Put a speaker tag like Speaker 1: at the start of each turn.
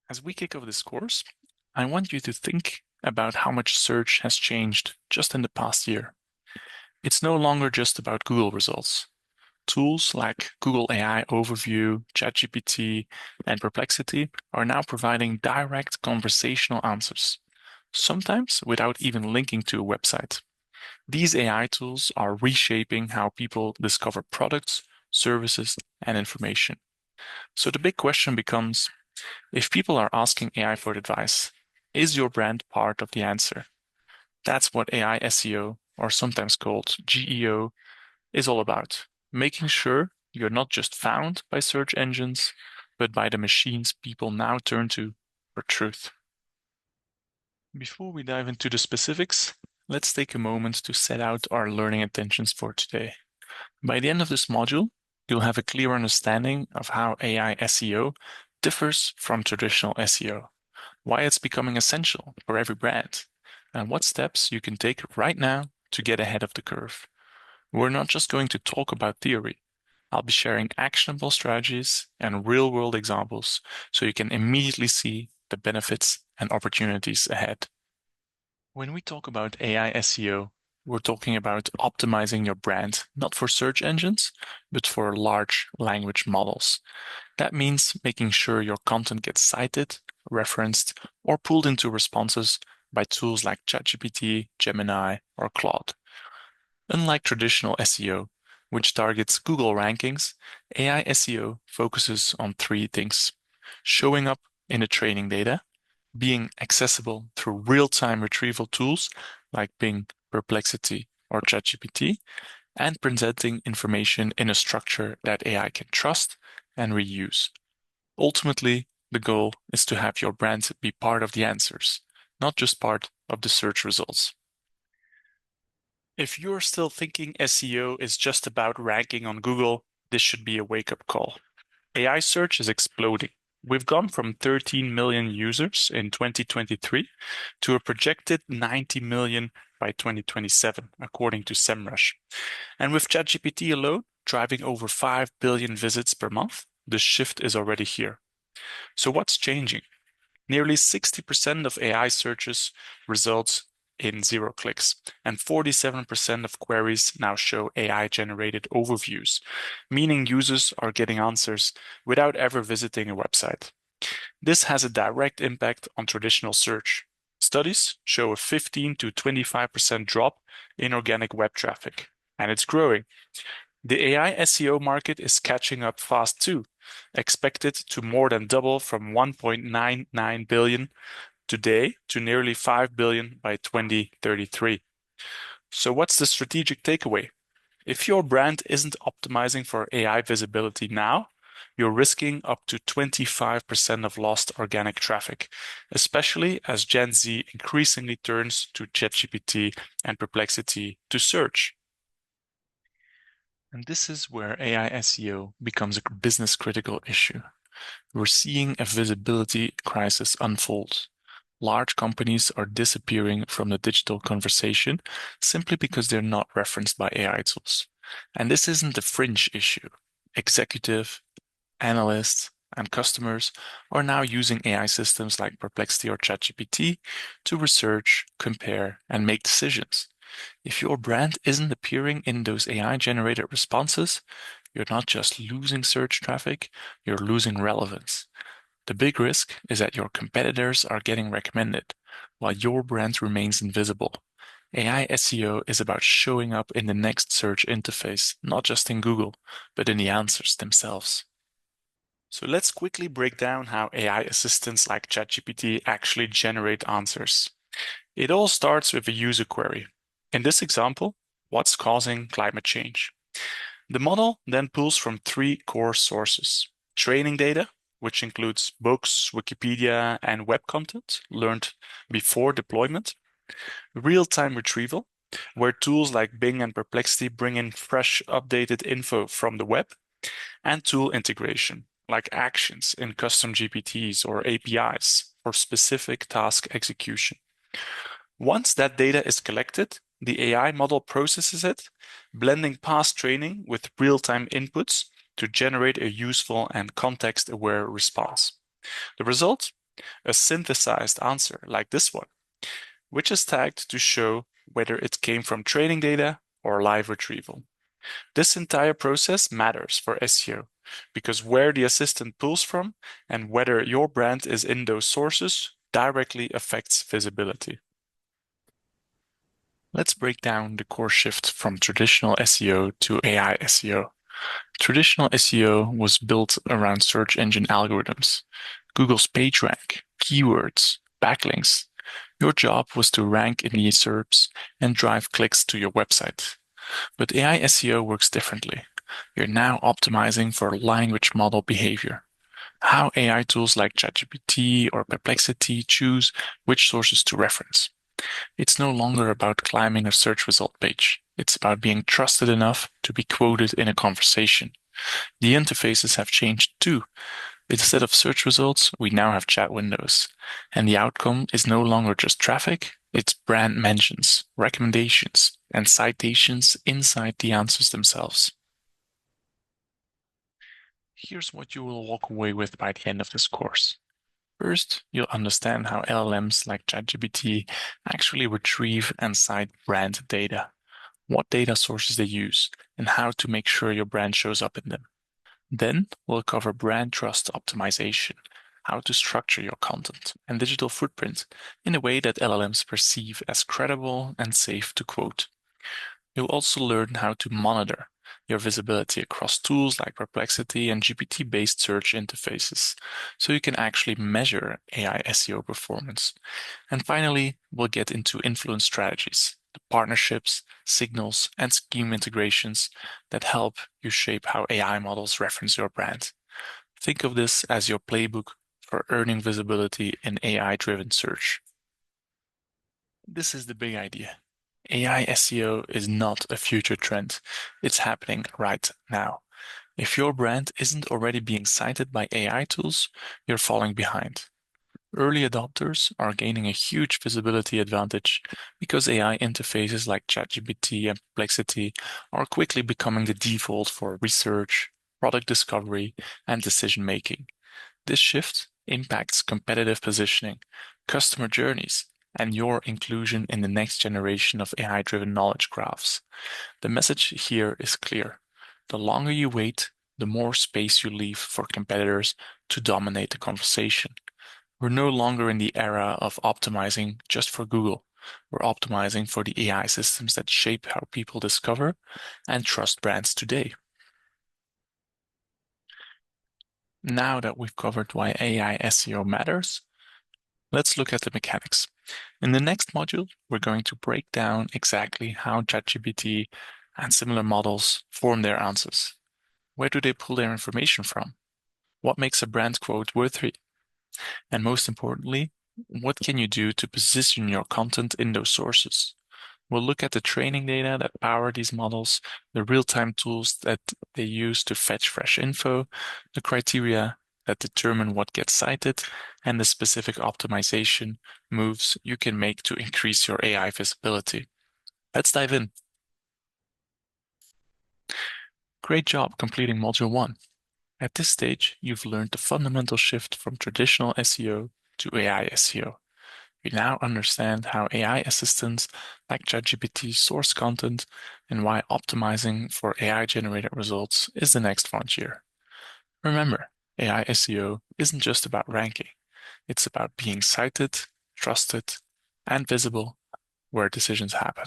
Speaker 1: As we kick off this course, I want you to think about how much search has changed just in the past year. It's no longer just about Google results. Tools like Google AI Overview, ChatGPT, and Perplexity are now providing direct conversational answers, sometimes without even linking to a website. These AI tools are reshaping how people discover products, services, and information. So the big question becomes, if people are asking AI for advice, is your brand part of the answer? That's what AI SEO, or sometimes called GEO, is all about. Making sure you're not just found by search engines, but by the machines people now turn to for truth. Before we dive into the specifics, let's take a moment to set out our learning intentions for today. By the end of this module, you'll have a clear understanding of how AI SEO differs from traditional SEO, why it's becoming essential for every brand, and what steps you can take right now to get ahead of the curve. We're not just going to talk about theory. I'll be sharing actionable strategies and real-world examples so you can immediately see the benefits and opportunities ahead. When we talk about AI SEO, we're talking about optimizing your brand, not for search engines, but for large language models. That means making sure your content gets cited, referenced, or pulled into responses by tools like ChatGPT, Gemini, or Claude. Unlike traditional SEO, which targets Google rankings, AI SEO focuses on three things: showing up in the training data, being accessible through real-time retrieval tools like Bing, Perplexity, or ChatGPT, and presenting information in a structure that AI can trust and reuse. Ultimately, the goal is to have your brand be part of the answers, not just part of the search results. If you're still thinking SEO is just about ranking on Google, this should be a wake-up call. AI search is exploding. We've gone from 13 million users in 2023 to a projected 90 million by 2027, according to SEMrush. And with ChatGPT alone driving over 5 billion visits per month, the shift is already here. So what's changing? Nearly 60% of AI searches results in 0 clicks, and 47% of queries now show AI-generated overviews, meaning users are getting answers without ever visiting a website. This has a direct impact on traditional search. Studies show a 15 to 25% drop in organic web traffic, and it's growing. The AI SEO market is catching up fast too, expected to more than double from 1.99 billion today to nearly 5 billion by 2033. So what's the strategic takeaway? If your brand isn't optimizing for AI visibility now, you're risking up to 25% of lost organic traffic, especially as Gen Z increasingly turns to ChatGPT and Perplexity to search. And this is where AI SEO becomes a business critical issue. We're seeing a visibility crisis unfold. Large companies are disappearing from the digital conversation simply because they're not referenced by AI tools. And this isn't a fringe issue. Executive, analysts, and customers are now using AI systems like Perplexity or ChatGPT to research, compare, and make decisions. If your brand isn't appearing in those AI-generated responses, you're not just losing search traffic, you're losing relevance. The big risk is that your competitors are getting recommended, while your brand remains invisible. AI SEO is about showing up in the next search interface, not just in Google, but in the answers themselves. So let's quickly break down how AI assistants like ChatGPT actually generate answers. It all starts with a user query. In this example, what's causing climate change? The model then pulls from three core sources: training data, which includes books, Wikipedia, and web content learned before deployment; real-time retrieval, where tools like Bing and Perplexity bring in fresh, updated info from the web; and tool integration, like actions in custom GPTs or APIs for specific task execution. Once that data is collected, the AI model processes it, blending past training with real-time inputs to generate a useful and context-aware response. The result? A synthesized answer, like this one, which is tagged to show whether it came from training data or live retrieval. This entire process matters for SEO because where the assistant pulls from and whether your brand is in those sources directly affects visibility. Let's break down the core shift from traditional SEO to AI SEO. Traditional SEO was built around search engine algorithms, Google's PageRank, keywords, backlinks. Your job was to rank in these SERPs and drive clicks to your website. But AI SEO works differently. You're now optimizing for language model behavior. How AI tools like ChatGPT or Perplexity choose which sources to reference. It's no longer about climbing a search result page. It's about being trusted enough to be quoted in a conversation. The interfaces have changed too. Instead of search results, we now have chat windows. And the outcome is no longer just traffic, it's brand mentions, recommendations, and citations inside the answers themselves. Here's what you will walk away with by the end of this course. First, you'll understand how LLMs like ChatGPT actually retrieve and cite brand data, what data sources they use, and how to make sure your brand shows up in them. Then we'll cover brand trust optimization, how to structure your content and digital footprint in a way that LLMs perceive as credible and safe to quote. You'll also learn how to monitor your visibility across tools like Perplexity and GPT-based search interfaces, so you can actually measure AI SEO performance. And finally, we'll get into influence strategies, the partnerships, signals, and scheme integrations that help you shape how AI models reference your brand. Think of this as your playbook for earning visibility in AI-driven search. This is the big idea. AI SEO is not a future trend. It's happening right now. If your brand isn't already being cited by AI tools, you're falling behind. Early adopters are gaining a huge visibility advantage because AI interfaces like ChatGPT and Perplexity are quickly becoming the default for research, product discovery, and decision making. This shift impacts competitive positioning, customer journeys, and your inclusion in the next generation of AI-driven knowledge graphs. The message here is clear. The longer you wait, the more space you leave for competitors to dominate the conversation. We're no longer in the era of optimizing just for Google. We're optimizing for the AI systems that shape how people discover and trust brands today. Now that we've covered why AI SEO matters, let's look at the mechanics. In the next module, we're going to break down exactly how ChatGPT and similar models form their answers. Where do they pull their information from? What makes a brand quote worthy? And most importantly, what can you do to position your content in those sources? We'll look at the training data that power these models, the real-time tools that they use to fetch fresh info, the criteria that determine what gets cited, and the specific optimization moves you can make to increase your AI visibility. Let's dive in. Great job completing Module 1. At this stage, you've learned the fundamental shift from traditional SEO to AI SEO. You now understand how AI assistants like ChatGPT source content and why optimizing for AI-generated results is the next frontier. Remember, AI SEO isn't just about ranking. It's about being cited, trusted, and visible where decisions happen.